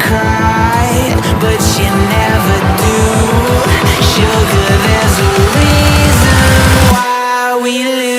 cry, but you never do. Sugar, there's a reason why we lose.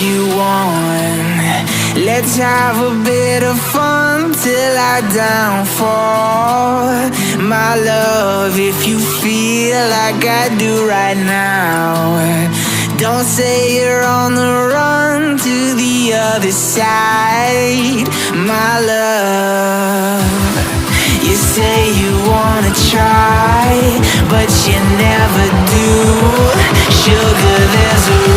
You want. Let's have a bit of fun till I downfall. My love, if you feel like I do right now, don't say you're on the run to the other side. My love, you say you wanna try, but you never do. Sugar, there's a